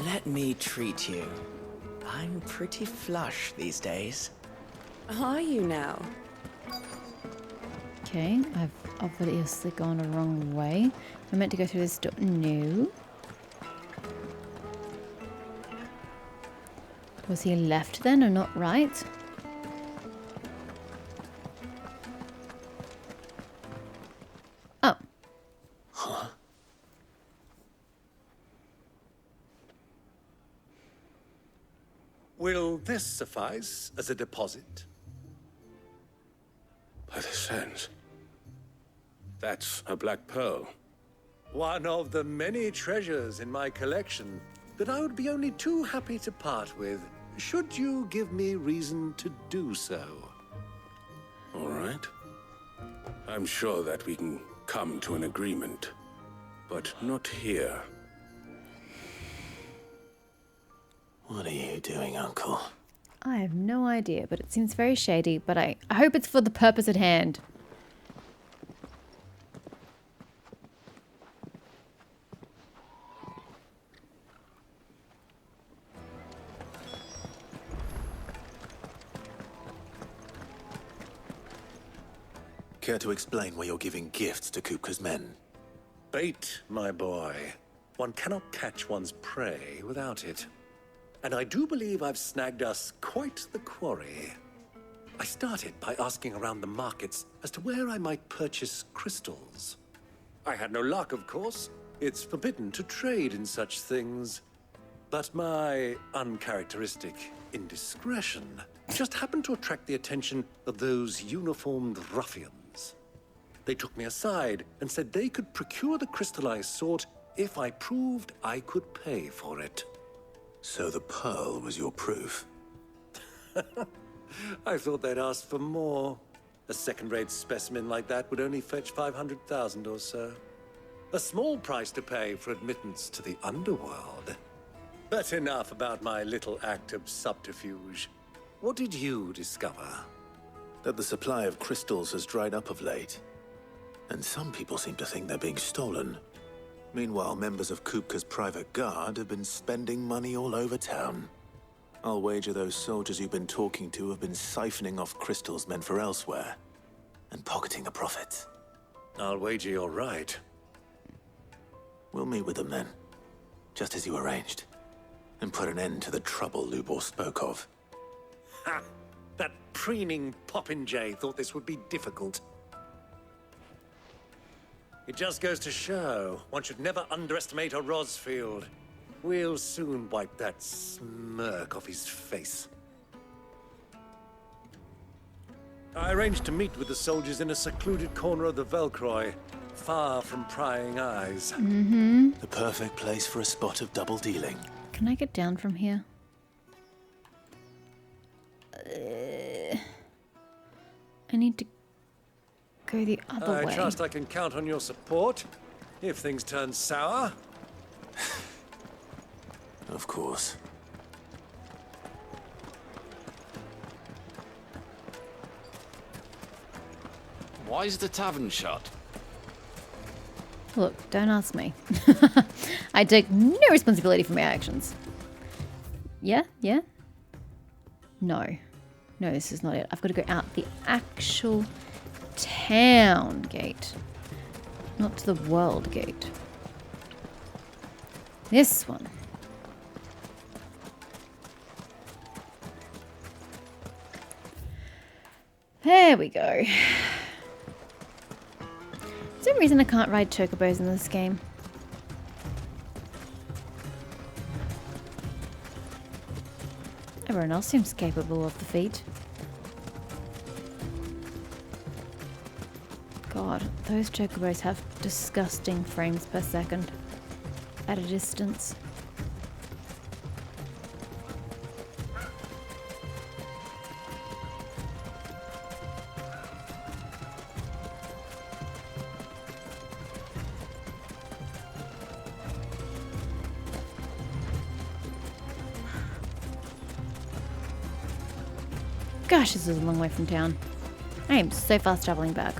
Let me treat you. I'm pretty flush these days. Are you now? Okay, I've obviously gone the wrong way. I meant to go through this door. No. Was he left then or not right? Oh. Huh? Will this suffice as a deposit? By the sands. That's a black pearl. One of the many treasures in my collection that I would be only too happy to part with, should you give me reason to do so. All right. I'm sure that we can come to an agreement, but not here. What are you doing, Uncle? I have no idea, but it seems very shady, but I hope it's for the purpose at hand. Care to explain why you're giving gifts to Kupka's men? Bait, my boy. One cannot catch one's prey without it. And I do believe I've snagged us quite the quarry. I started by asking around the markets as to where I might purchase crystals. I had no luck, of course. It's forbidden to trade in such things. But my uncharacteristic indiscretion just happened to attract the attention of those uniformed ruffians. They took me aside and said they could procure the crystal I sought if I proved I could pay for it. So the pearl was your proof? I thought they'd ask for more. A second-rate specimen like that would only fetch 500,000 or so. A small price to pay for admittance to the underworld. But enough about my little act of subterfuge. What did you discover? That the supply of crystals has dried up of late. And some people seem to think they're being stolen. Meanwhile, members of Kupka's private guard have been spending money all over town. I'll wager those soldiers you've been talking to have been siphoning off crystals meant for elsewhere, and pocketing the profits. I'll wager you're right. We'll meet with them then, just as you arranged, and put an end to the trouble Lubor spoke of. Ha! That preening popinjay thought this would be difficult. It just goes to show, one should never underestimate a Rosfield. We'll soon wipe that smirk off his face. I arranged to meet with the soldiers in a secluded corner of the Velcroy, far from prying eyes. Mm-hmm. The perfect place for a spot of double dealing. Can I get down from here? I need to go the other way. I trust I can count on your support, if things turn sour. Of course. Why is the tavern shut? Look, don't ask me. I take no responsibility for my actions. Yeah? Yeah? No. No, this is not it. I've got to go out the actual town gate. Not to the world gate. This one. There we go. Is there a reason I can't ride chocobos in this game? Everyone else seems capable of the feat. God, those chocobos have disgusting frames per second at a distance. Gosh, this is a long way from town. I am so fast traveling back.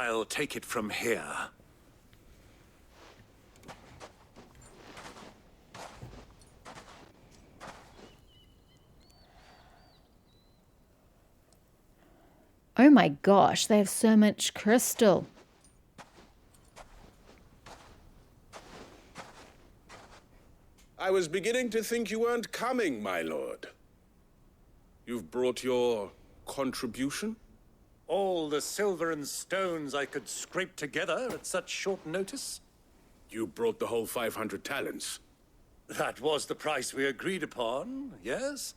I'll take it from here. Oh my gosh, they have so much crystal. I was beginning to think you weren't coming, my lord. You've brought your contribution? All the silver and stones I could scrape together at such short notice? You brought the whole 500 talents. That was the price we agreed upon, yes?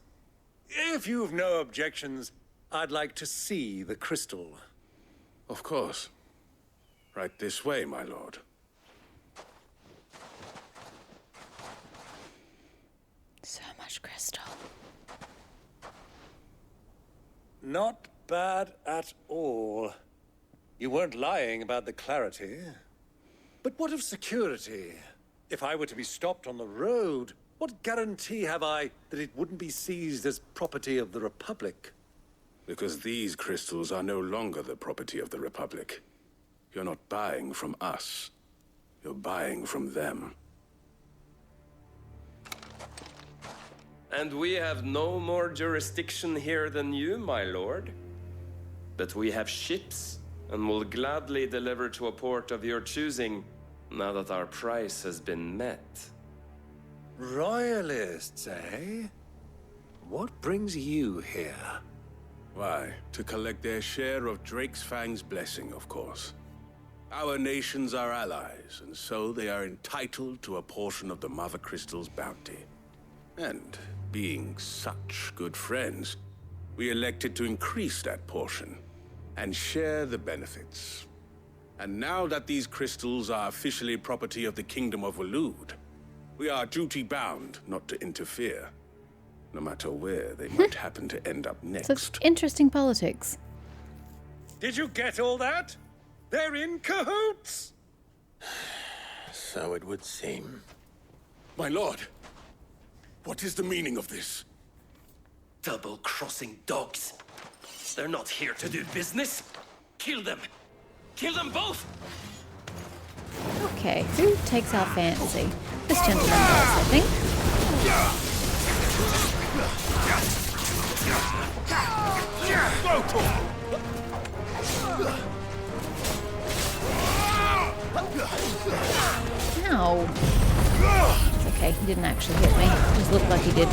If you've no objections, I'd like to see the crystal. Of course. Right this way, my lord. So much crystal. Not bad at all. You weren't lying about the clarity. But what of security? If I were to be stopped on the road, what guarantee have I that it wouldn't be seized as property of the Republic? Because these crystals are no longer the property of the Republic. You're not buying from us. You're buying from them. And we have no more jurisdiction here than you, my lord. But we have ships, and will gladly deliver to a port of your choosing, now that our price has been met. Royalists, eh? What brings you here? Why, to collect their share of Drake's Fang's blessing, of course. Our nations are allies, and so they are entitled to a portion of the Mothercrystals' bounty. And, being such good friends, we elected to increase that portion and share the benefits. And now that these crystals are officially property of the Kingdom of Waloed, we are duty-bound not to interfere, no matter where they might happen to end up next. Such interesting politics. Did you get all that? They're in cahoots! So it would seem. My lord, what is the meaning of this? Double-crossing dogs. They're not here to do business. Kill them. Kill them both! Okay, who takes our fancy? This gentleman does, I think. Ow. It's okay, he didn't actually hit me. It just looked like he did.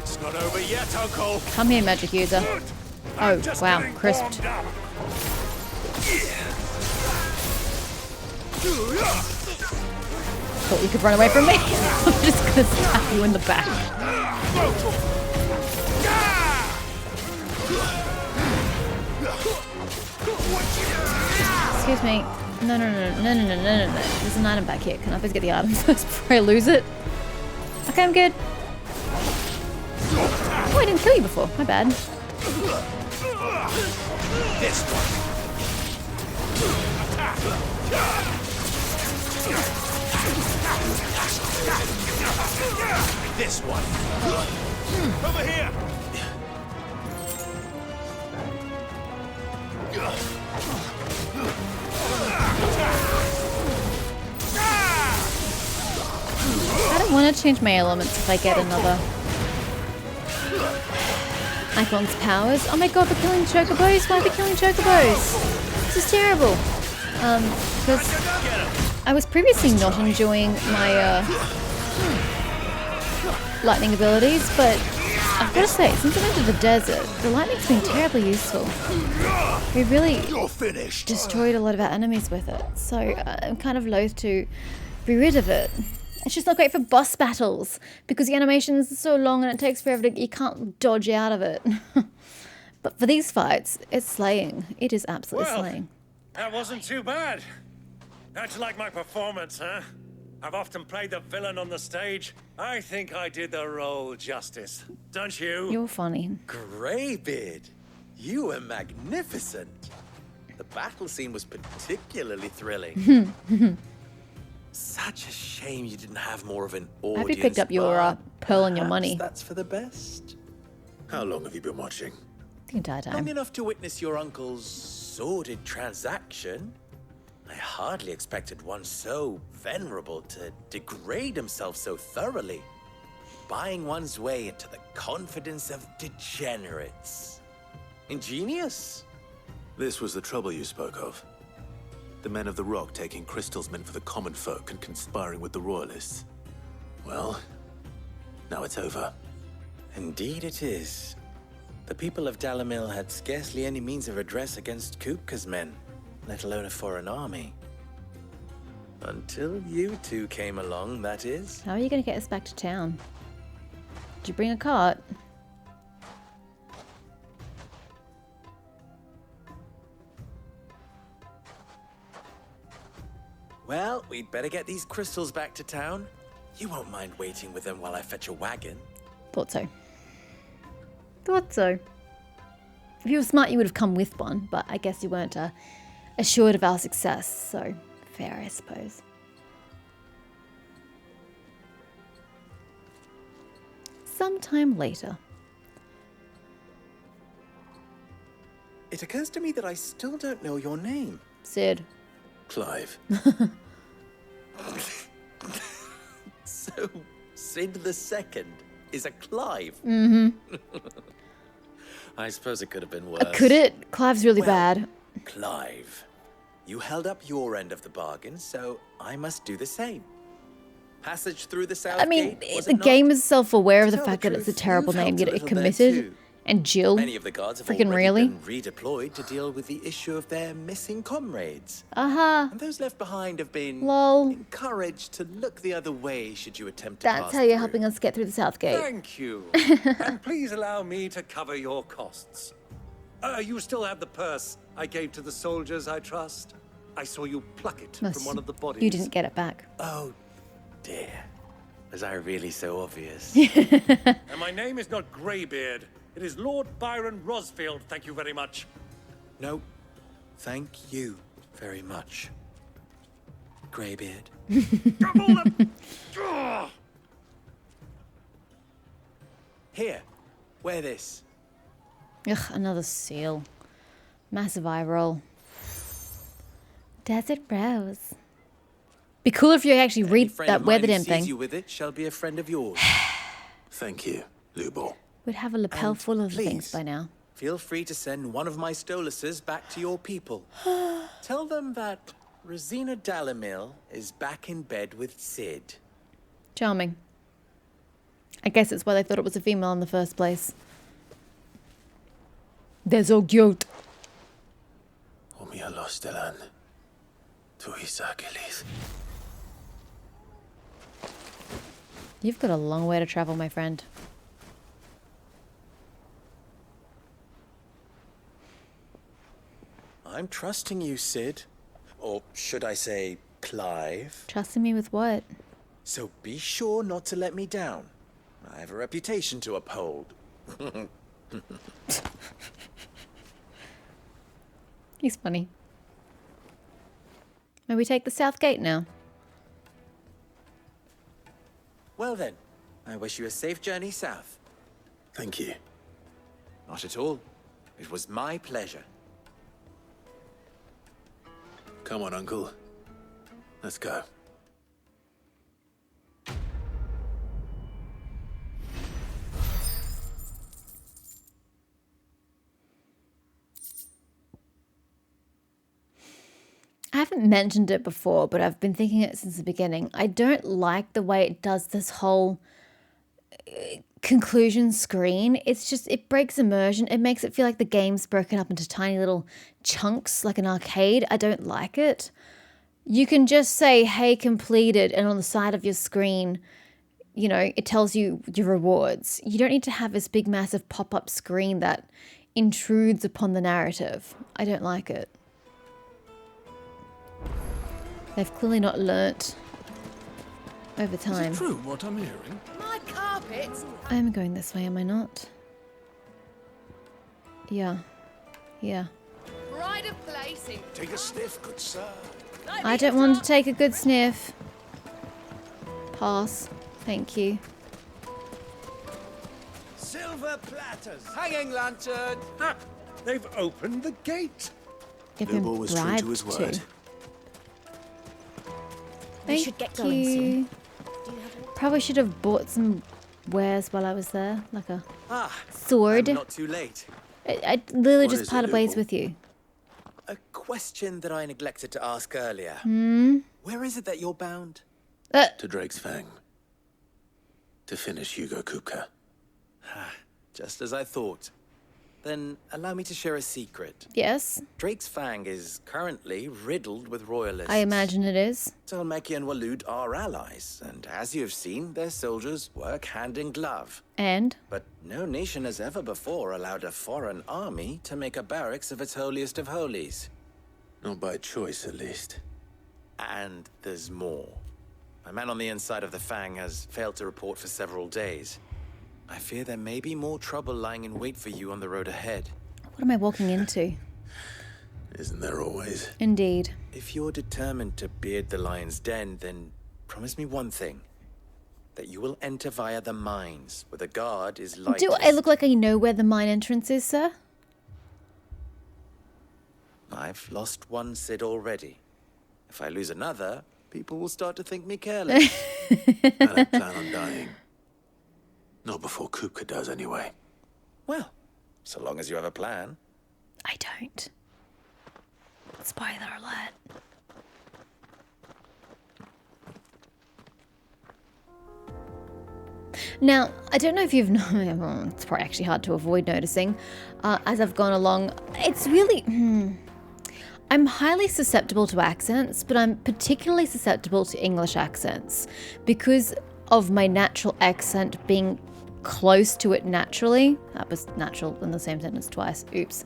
It's not over yet, Uncle. Come here, magic user. Oh, wow, crisped. Thought you could run away from me. I'm just gonna stab you in the back. Excuse me. No. There's an item back here. Can I please get the item first before I lose it? Okay, I'm good. Oh, I didn't kill you before. My bad. This one. This one. Over here. I don't want to change my elements if I get another Icon's powers. Oh my god, we're killing chocobos? Why are we killing chocobos? This is terrible. Because I was previously not enjoying my lightning abilities, but I've got to say, since I went to the desert, the lightning's been terribly useful. We really destroyed a lot of our enemies with it, so I'm kind of loath to be rid of it. It's just not great for boss battles, because the animation's so long and it takes forever to, you can't dodge out of it. But for these fights, it's slaying. It is absolutely slaying. That wasn't too bad. How'd you like my performance, huh? I've often played the villain on the stage. I think I did the role justice. Don't you? You're funny. Greybeard, you were magnificent. The battle scene was particularly thrilling. Such a shame you didn't have more of an audience. I hope you picked up your pearl and your money. That's for the best. How long have you been watching? the entire Long time. enough to witness your uncle's sordid transaction. I hardly expected one so venerable to degrade himself so thoroughly. Buying one's way into the confidence of degenerates. Ingenious. This was the trouble you spoke of. The men of the Rock taking crystals meant for the common folk and conspiring with the Royalists. Well, now it's over. Indeed it is. The people of Dalamil had scarcely any means of redress against Kupka's men, let alone a foreign army. Until you two came along, that is. How are you going to get us back to town? Did you bring a cart? Well, we'd better get these crystals back to town. You won't mind waiting with them while I fetch a wagon. Thought so. Thought so. If you were smart, you would have come with one, but I guess you weren't assured of our success, so fair, I suppose. Sometime later. It occurs to me that I still don't know your name. Sid. Clive. So, Sid the Second is a Clive? Mm-hmm. I suppose it could have been worse. Could it? Clive's really Well, bad. Clive, you held up your end of the bargain, so I must do the same. Passage through the South I mean, Gate, was the it not? game is self-aware of the To tell fact the that it's a truth, terrible you've name, helped yet a it little there committed. too. And Jill. Many of the guards have Freaking already really? been redeployed to deal with the issue of their missing comrades. Uh-huh. And those left behind have been Lol. encouraged to look the other way should you attempt to That's pass how you're through. helping us get through the South Gate. Thank you. And please allow me to cover your costs. You still have the purse I gave to the soldiers, I trust? I saw you pluck it Must- from one of the bodies. You didn't get it back. Oh, dear. Was I really so obvious? And my name is not Greybeard. It is Lord Byron Rosfield, thank you very much. No, thank you very much, Greybeard. Here, wear this. Ugh, another seal. Massive eye roll. Desert Rose. Be cool if you actually Any read friend that of wear mine the who damn sees thing. you with it shall be a friend of yours. Thank you, Lubor. We'd have a lapel And full of things please, by now. Feel free to send one of my Stoluses back to your people. Tell them that Rosina Dalamil is back in bed with Sid. Charming. I guess it's why they thought it was a female in the first place. They're so cute. Omia los delan. Tuisakelis. You've got a long way to travel, my friend. I'm trusting you, Sid. Or should I say, Clive. Trusting me with what? So be sure not to let me down. I have a reputation to uphold. He's funny. May we take the South Gate now? Well then, I wish you a safe journey south. Thank you. Not at all. It was my pleasure. Come on, Uncle. Let's go. I haven't mentioned it before, but I've been thinking it since the beginning. I don't like the way it does this whole conclusion screen. It's just, it breaks immersion. It makes it feel like the game's broken up into tiny little chunks, like an arcade. I don't like it. You can just say, hey, completed, and on the side of your screen, you know, it tells you your rewards. You don't need to have this big, massive pop-up screen that intrudes upon the narrative. I don't like it. They've clearly not learnt over time. Is it true what I'm hearing? My carpets. I'm going this way, am I not? Yeah. Yeah. Pride of place in. Take a sniff, good sir. I don't want to take a good sniff. Pass. Thank you. Silver platters! Hanging lantern! Ha! They've opened the gate! They've been Bilbo was true to his bribed word. to. We should get going soon. Probably should have bought some wares while I was there, like a Ah, sword. I'm not too late. I literally What just is it, parted ways Bilbo? with you. A question that I neglected to ask earlier. Where is it that you're bound? To Drake's Fang. To finish Hugo Kupka. Just as I thought. Then allow me to share a secret. Yes, Drake's Fang is currently riddled with royalists. I imagine it is. Talmeki and Walud are allies, and as you have seen, their soldiers work hand in glove. And But no nation has ever before allowed a foreign army to make a barracks of its holiest of holies. Not by choice, at least. And there's more. My man on the inside of the Fang has failed to report for several days. I fear there may be more trouble lying in wait for you on the road ahead. what am I walking into? Isn't there always? Indeed. If you're determined to beard the lion's den, then promise me one thing. That you will enter via the mines, where the guard is lightest. Do I look like I know where the mine entrance is, sir? I've lost one Cid already. If I lose another, people will start to think me careless. I don't plan on dying. Not before Kupka does, anyway. Well, so long as you have a plan. I don't. Spoiler alert. Now, I don't know if you've known, it's probably actually hard to avoid noticing as I've gone along. It's really, I'm highly susceptible to accents, but I'm particularly susceptible to English accents because of my natural accent being close to it naturally. That was natural in the same sentence twice. Oops.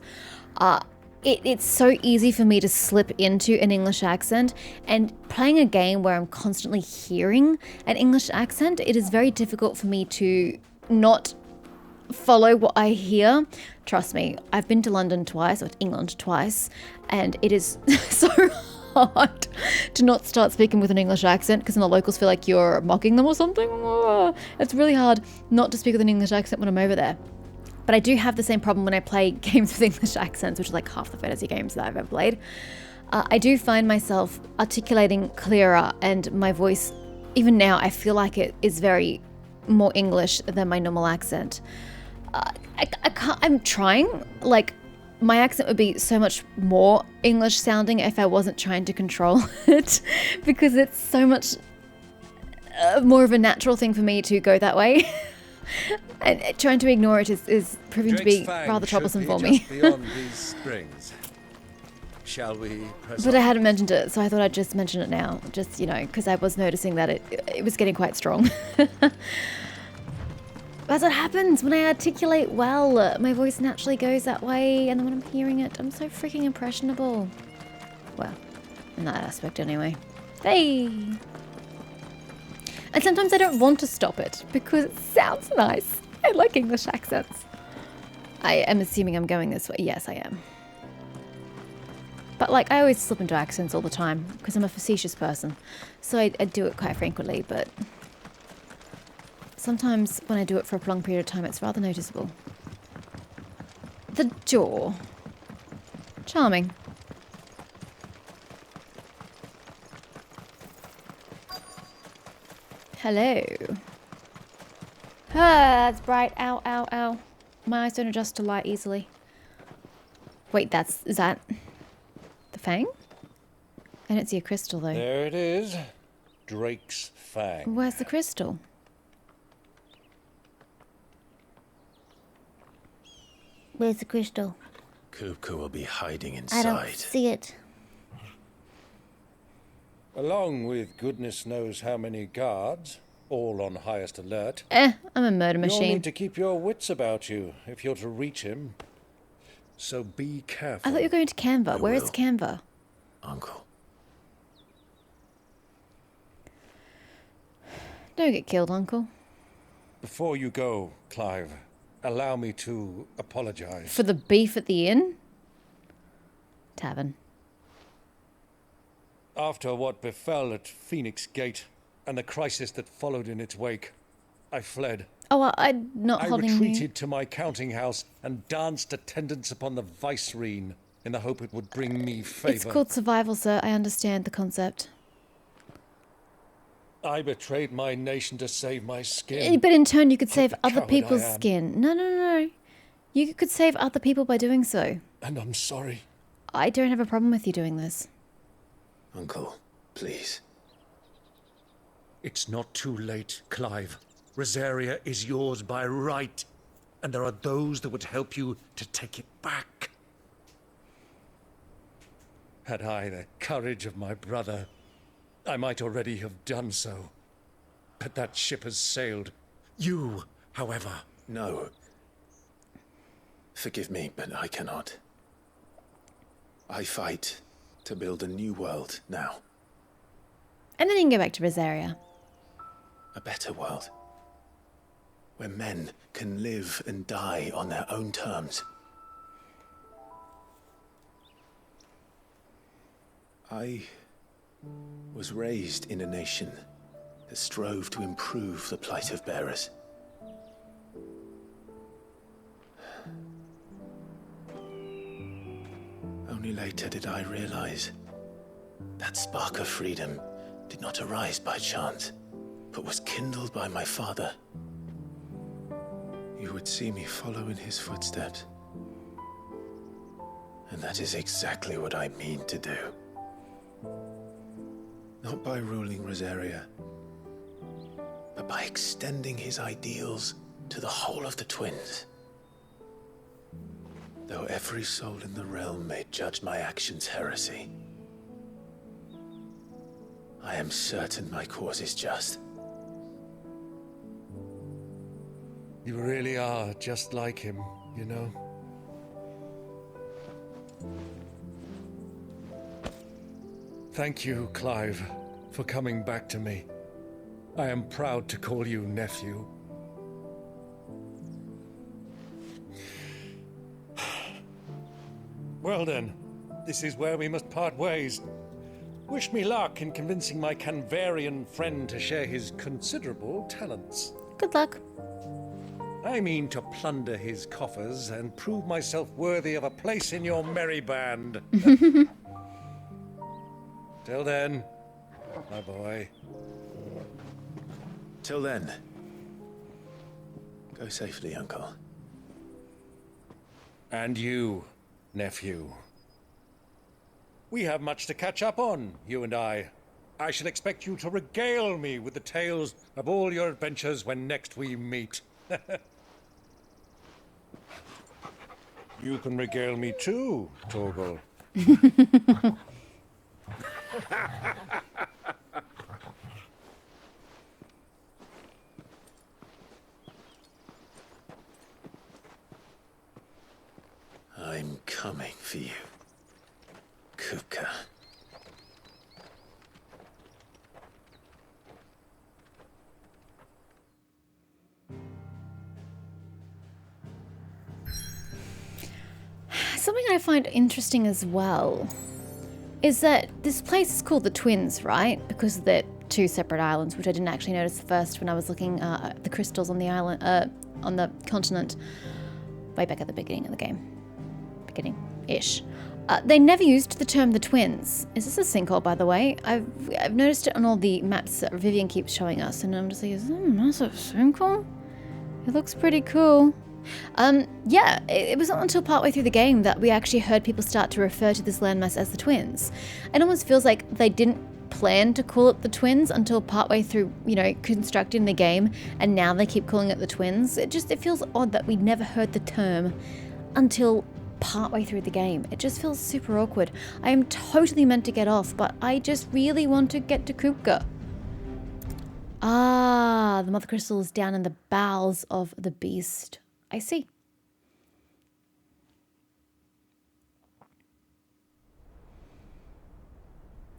It's so easy for me to slip into an English accent, and playing a game where I'm constantly hearing an English accent, it is very difficult for me to not follow what I hear. Trust me, I've been to London twice, or to England twice, and it is so hard to not start speaking with an English accent because then the locals feel like you're mocking them or something. It's really hard not to speak with an English accent when I'm over there. But I do have the same problem when I play games with English accents, which is like half the fantasy games that I've ever played. I do find myself articulating clearer, and my voice, even now, I feel like it is very more English than my normal accent. I'm trying, like, my accent would be so much more English sounding if I wasn't trying to control it, because it's so much more of a natural thing for me to go that way. And trying to ignore it is proving to be rather troublesome for me. Beyond these springs. Shall we press But I hadn't mentioned it, so I thought I'd just mention it now. Just, you know, because I was noticing that it was getting quite strong. That's what happens when I articulate well. My voice naturally goes that way, and then when I'm hearing it, I'm so freaking impressionable. Well, in that aspect anyway. Hey! And sometimes I don't want to stop it because it sounds nice. I like English accents. I am assuming I'm going this way. Yes, I am. But like, I always slip into accents all the time because I'm a facetious person. So I do it quite frequently, but sometimes when I do it for a prolonged period of time, it's rather noticeable. The door. Charming. Hello. Ah, that's bright. Ow, ow, ow. My eyes don't adjust to light easily. Wait, is that the Fang? I don't see a crystal though. There it is. Drake's Fang. Where's the crystal? Where's the crystal? Kupka will be hiding I inside. don't see it. Along with goodness knows how many guards, all on highest alert. I'm a murder You'll machine. need to keep your wits about you if you're to reach him. So be careful. I thought you were going to Canva. Where is will. Canva? Uncle. Don't get killed, Uncle. Before you go, Clive, allow me to apologize. For the beef at the inn? Tavern. After what befell at Phoenix Gate and the crisis that followed in its wake, I fled. Oh, I'm not holding you. I retreated to my counting house and danced attendance upon the vicereine in the hope it would bring me favour. It's called survival, sir. I understand the concept. I betrayed my nation to save my skin. But in turn, you could save the other coward people's I am. skin. No. You could save other people by doing so. And I'm sorry. I don't have a problem with you doing this. Uncle, please. It's not too late, Clive. Rosaria is yours by right, and there are those that would help you to take it back. Had I the courage of my brother, I might already have done so. But that ship has sailed. You, however... No. Forgive me, but I cannot. I fight to build a new world now. And then you can go back to Rosaria. A better world. Where men can live and die on their own terms. I was raised in a nation that strove to improve the plight of bearers. Only later did I realize that spark of freedom did not arise by chance, but was kindled by my father. You would see me follow in his footsteps. And that is exactly what I mean to do. Not by ruling Rosaria, but by extending his ideals to the whole of the twins. Though every soul in the realm may judge my actions heresy, I am certain my cause is just. You really are just like him, you know? Thank you, Clive, for coming back to me. I am proud to call you nephew. Well then, this is where we must part ways. Wish me luck in convincing my Canvarian friend to share his considerable talents. Good luck. I mean to plunder his coffers and prove myself worthy of a place in your merry band. Till then, my boy. Till then, go safely, Uncle. And you, nephew. We have much to catch up on, you and I. I shall expect you to regale me with the tales of all your adventures when next we meet. You can regale me too, Torgal. I'm coming for you, Kupka. Something I find interesting as well is that this place is called the Twins, right? Because they're two separate islands, which I didn't actually notice first when I was looking at the crystals on the island, on the continent, way back at the beginning of the game. Beginning-ish. They never used the term the Twins. Is this a sinkhole, by the way? I've noticed it on all the maps that Vivian keeps showing us, and I'm just like, is that a massive sinkhole? It looks pretty cool. Yeah, it was not until partway through the game that we actually heard people start to refer to this landmass as the Twins. It almost feels like they didn't plan to call it the Twins until partway through, you know, constructing the game, and now they keep calling it the Twins. It feels odd that we never heard the term until partway through the game. It just feels super awkward. I am totally meant to get off, but I just really want to get to Kupka. Ah, the Mothercrystal is down in the bowels of the beast. I see.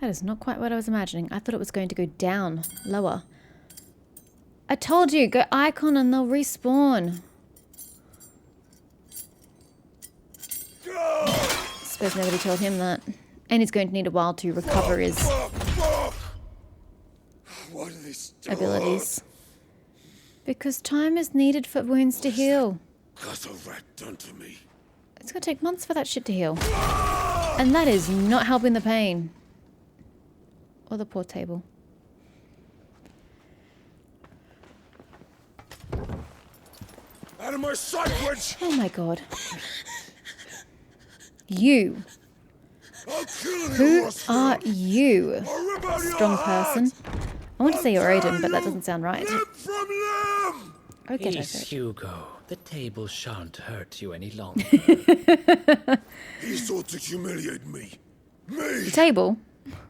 That is not quite what I was imagining. I thought it was going to go down, lower. I told you, go Icon and they'll respawn. Suppose nobody told him that. And he's going to need a while to recover his abilities. Because time is needed for wounds to heal. Got a rat done to me. It's gonna take months for that shit to heal. And that is not helping the pain. Or the poor table. Out of my sight, witch! Oh my god. You. I'll kill you, Who Rosfield. are you? I'll rip out your Strong heart. person. I want to say you're Odin, but that doesn't sound right. Limb from limb! Okay, Peace, okay. Hugo. The table shan't hurt you any longer. He sought to humiliate me. Me! The table?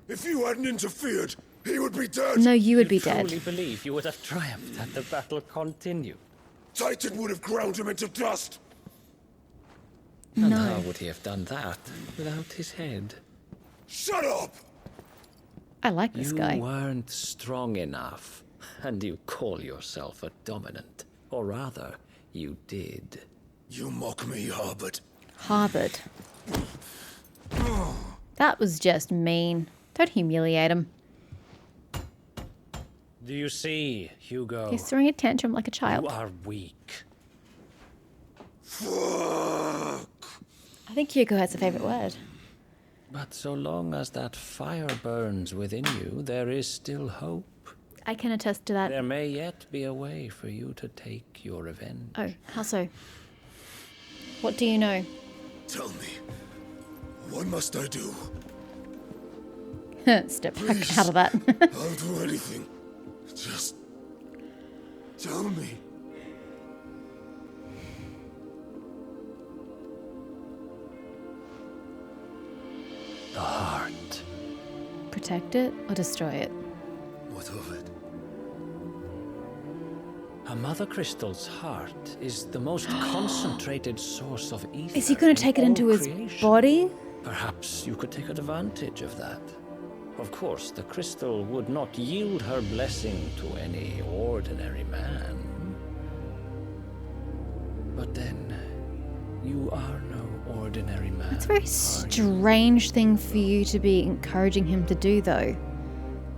If you hadn't interfered, he would be dead. No, you would be Truly dead. believe you would have triumphed had the battle continued. Titan would have ground him into dust. And No. how would he have done that without his head? Shut up! I like this You guy. weren't strong enough, and you call yourself a dominant. Or rather, you did. You mock me, Harbert. Harvard. That was just mean. Don't humiliate him. Do you see, Hugo? He's throwing a tantrum like a child. You are weak. Fuck! I think Hugo has a favourite word. But so long as that fire burns within you, there is still hope. I can attest to that. There may yet be a way for you to take your revenge. Oh, how so? What do you know? Tell me, what must I do? Step back Please. out of that. I'll do anything. Just tell me. The heart. Protect it or destroy it? What of it? A Mothercrystal's heart is the most concentrated source of ether. Is he going to in take it all into his creation. body? Perhaps you could take advantage of that. Of course, the crystal would not yield her blessing to any ordinary man. But then, you are no ordinary man. It's a very strange thing for you to be encouraging him to do, though.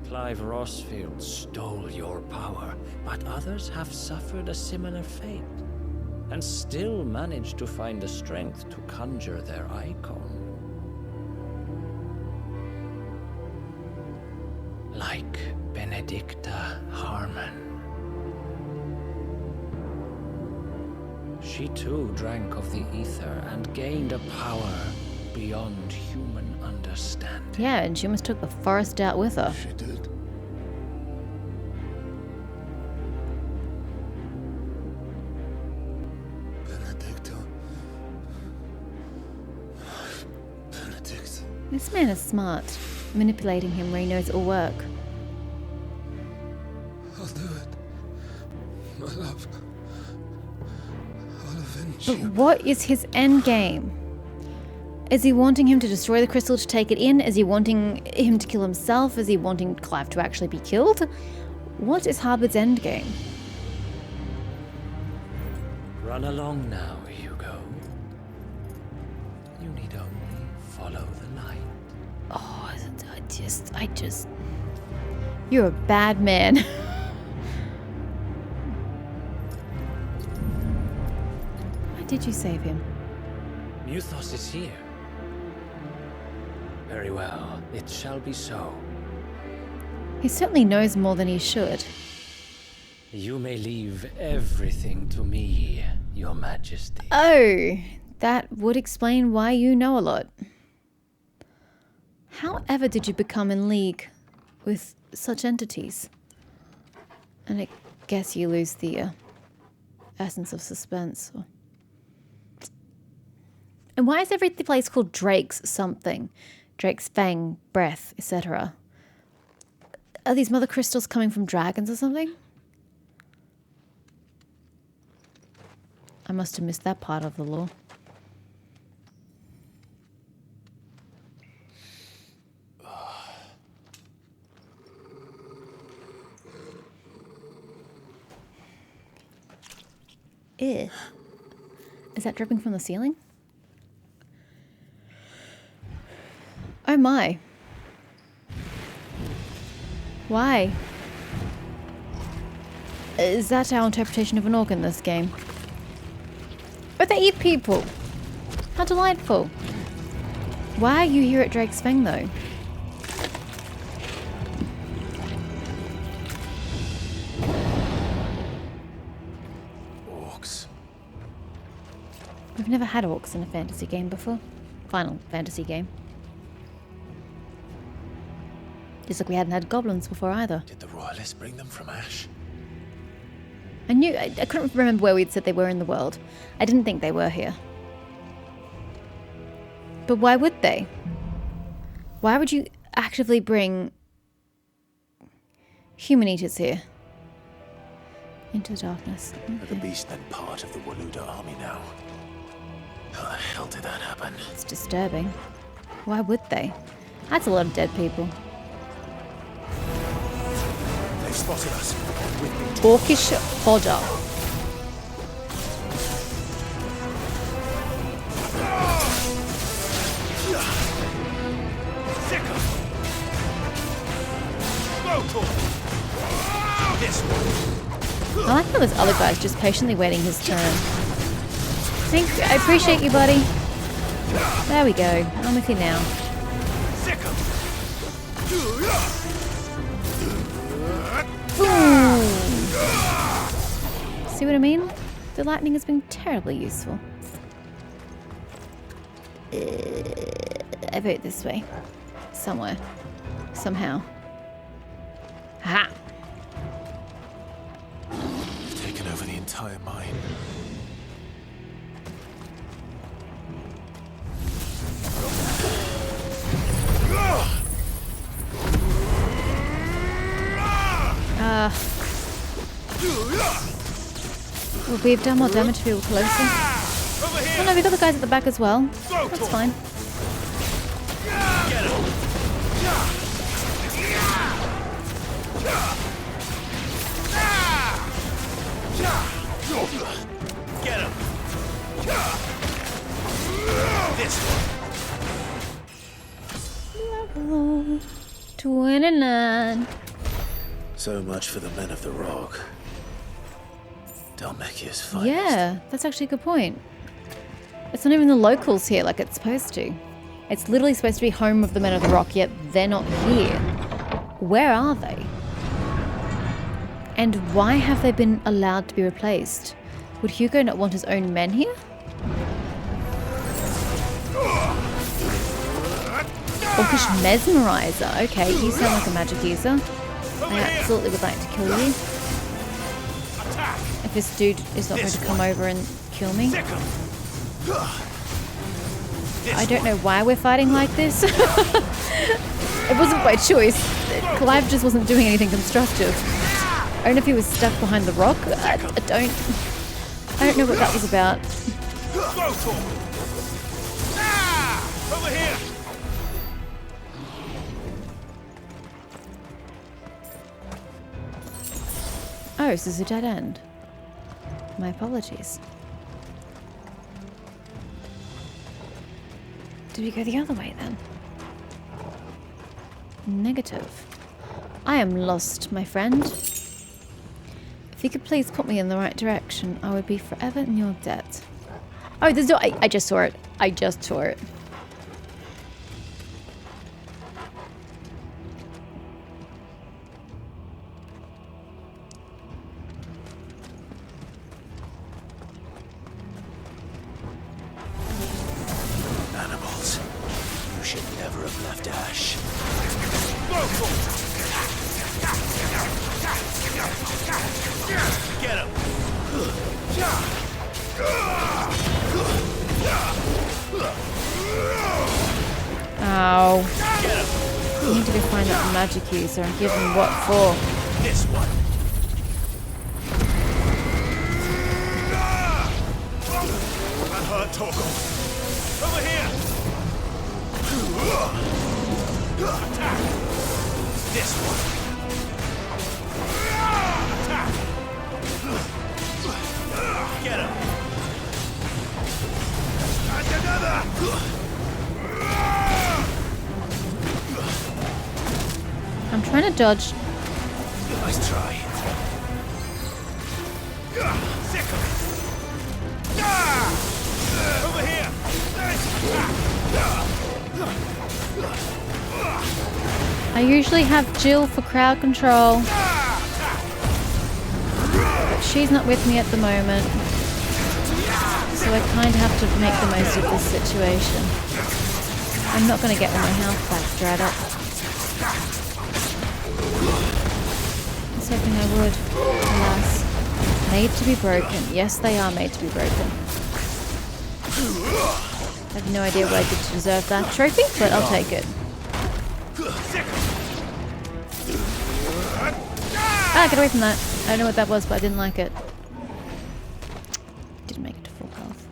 Clive Rosfield stole your power, but others have suffered a similar fate, and still managed to find the strength to conjure their icon. Like Benedicta Harmon. She too drank of the ether and gained a power beyond human understanding. Yeah, and she almost took the forest out with her. She did. Benedicta. Benedict. This man is smart. Manipulating him where he knows it'll work. I'll do it. My love. I'll avenge But you. what is his end game? Is he wanting him to destroy the crystal to take it in? Is he wanting him to kill himself? Is he wanting Clive to actually be killed? What is Harbord's end game? Run along now, Hugo. You need only follow the light. Oh, I just... You're a bad man. Why did you save him? Muthos is here. Very well, it shall be so. He certainly knows more than he should. You may leave everything to me, Your Majesty. Oh, that would explain why you know a lot. How ever did you become in league with such entities? And I guess you lose the essence of suspense. And why is every place called Drake's something? Drake's Fang, Breath, etc. Are these mother crystals coming from dragons or something? I must have missed that part of the lore. Ew. Is that dripping from the ceiling? Oh my. Is that our interpretation of an orc in this game? But they eat people! How delightful! Why are you here at Drake's Fang, though? Orcs. We've never had orcs in a fantasy game before. Final Fantasy game. Just like we hadn't had goblins before either. Did the royalists bring them from Ash? I couldn't remember where we'd said they were in the world. I didn't think they were here. But why would they? Why would you actively bring human eaters here? Into the darkness. Are the beast then part of the Waluda army now? How the hell did that happen? It's disturbing. Why would they? That's a lot of dead people. They've spotted us. Orcish fodder. I like how this other guy's just patiently waiting his turn. Thank you. I appreciate you, buddy. There we go. I'm with you now. Boom. See what I mean? The lightning has been terribly useful. I vote this way. Somewhere. Somehow. Ha! We've taken over the entire mine. Would we have done more damage if we were closer? Oh no, we got the guys at the back as well. That's fine. Get him! This Level 29. So much for the men of the rock. Dalmekia's finest. Yeah, that's actually a good point. It's not even the locals here like it's supposed to. It's literally supposed to be home of the Men of the Rock, yet they're not here. Where are they? And why have they been allowed to be replaced? Would Hugo not want his own men here? Orcish Mesmerizer. Okay, you sound like a magic user. I absolutely would like to kill you. If this dude is not going to come over and kill me. I don't know why we're fighting like this. It wasn't by choice. Clive just wasn't doing anything constructive. I don't know if he was stuck behind the rock. I don't know what that was about. over here! Oh, this is a dead end. My apologies. Did we go the other way then? Negative. I am lost, my friend. If you could please put me in the right direction, I would be forever in your debt. Oh, there's no... I just saw it. I just saw it. Animals. You should never have left Ash. Get him! Ow. I need to go find that magic user and give him what for. This one. That hurt, Torkel. Over here! Attack! This one. Attack! Get him! And another! I'm trying to dodge. Nice try. Over here! I usually have Jill for crowd control, but she's not with me at the moment, so I kind of have to make the most of this situation. I'm not going to get all my health back straight up. I was hoping I would. Alas. Made to be broken. Yes, they are made to be broken. I have no idea what I did to deserve that trophy, but I'll take it. Ah, get away from that. I don't know what that was, but I didn't like it. Didn't make it to full health.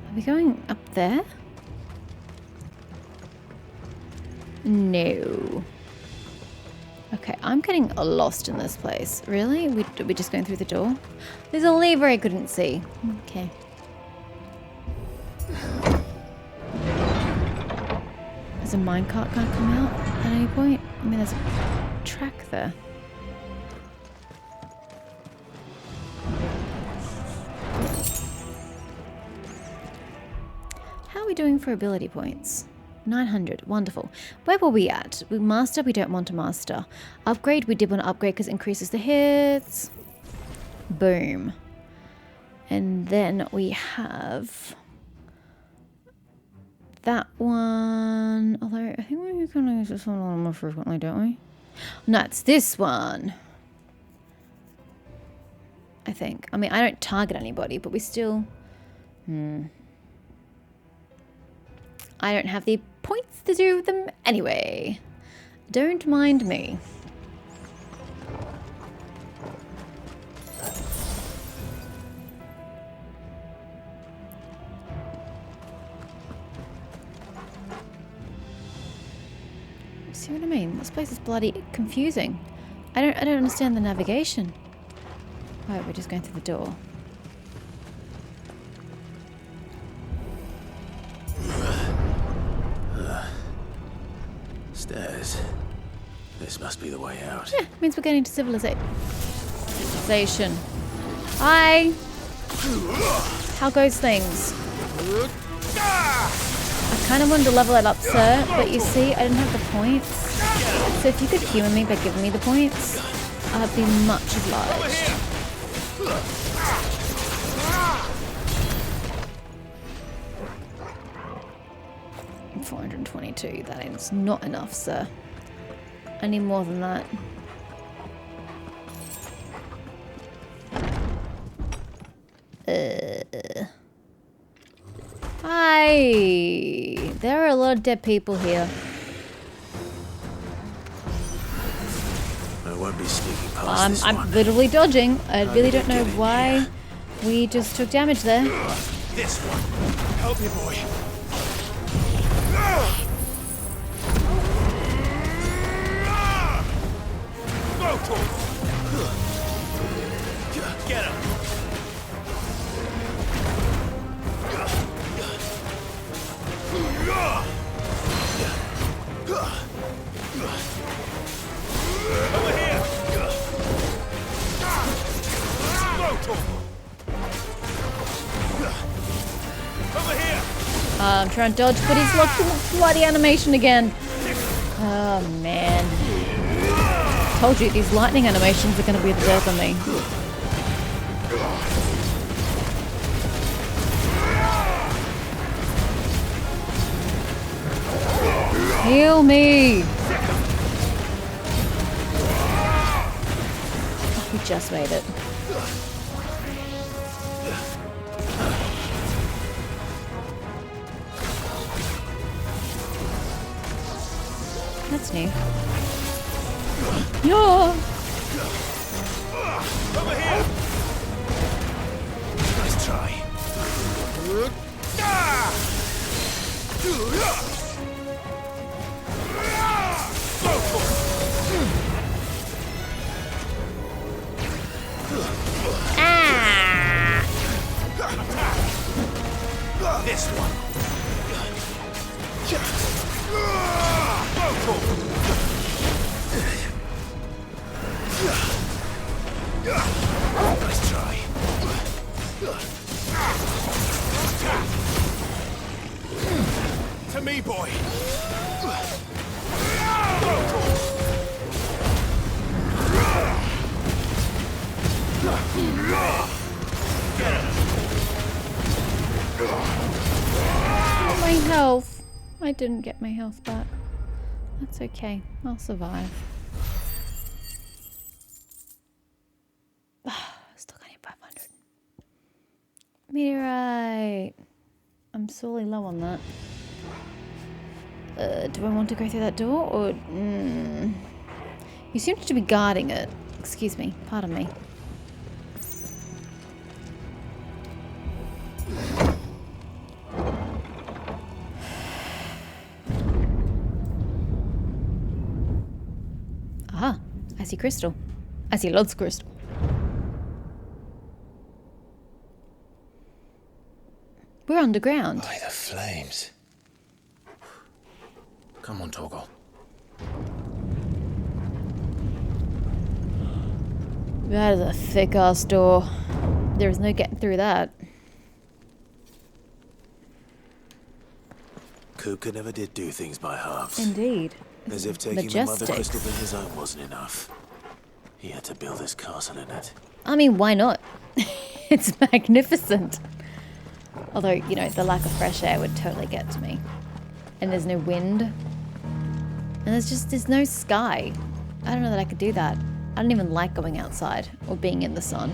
Are we going up there? No. Okay, I'm getting lost in this place. Really? We're just going through the door? There's a lever I couldn't see. Okay. Is a minecart gonna come out at any point? I mean, there's a track there. How are we doing for ability points? 900. Wonderful. Where were we at? We master, we don't want to master. Upgrade, we did want to upgrade because it increases the hits. Boom. And then we have that one. Although, I think we can use this one a little more frequently, don't we? No, it's this one. I think. I mean, I don't target anybody, but we still... I don't have the points to do them anyway. Don't mind me. See what I mean? This place is bloody confusing. I don't understand the navigation. Right, we're just going through the door. Stairs. This must be the way out. Yeah, means we're getting to civilization. Hi! How goes things? I kind of wanted to level it up, sir, but you see, I didn't have the points. So if you could humour me by giving me the points, I'd be much obliged. 422. That is not enough, sir. I need more than that. Hi! There are a lot of dead people here. I won't be sneaking past this I'm one. literally dodging. I really don't know why we just took damage there. This one. Help me, boy. Get him. Over here. Over here. I'm trying to dodge, but he's locked in the bloody animation again. Oh man. Told you, these lightning animations are going to be the death of me. Heal me! Oh, we just made it. That's new. Yeah! Over here. Nice try. Ah! This one. to me, boy. My health. I didn't get my health back. That's okay. I'll survive. Still got 500. Meteorite. I'm sorely low on that. Do I want to go through that door or? You seem to be guarding it. Excuse me. Pardon me. Aha, I see crystal. I see lots of crystal. We're underground. By the flames. Come on, Torgal. That is a thick ass door. There is no getting through that. Kupka never did do things by halves. Indeed. As if taking Majestic. the Mother Crystal in his own wasn't enough. He had to build his castle in it. I mean, why not? It's magnificent. Although, you know, the lack of fresh air would totally get to me. And there's no wind. And there's no sky. I don't know that I could do that. I don't even like going outside or being in the sun.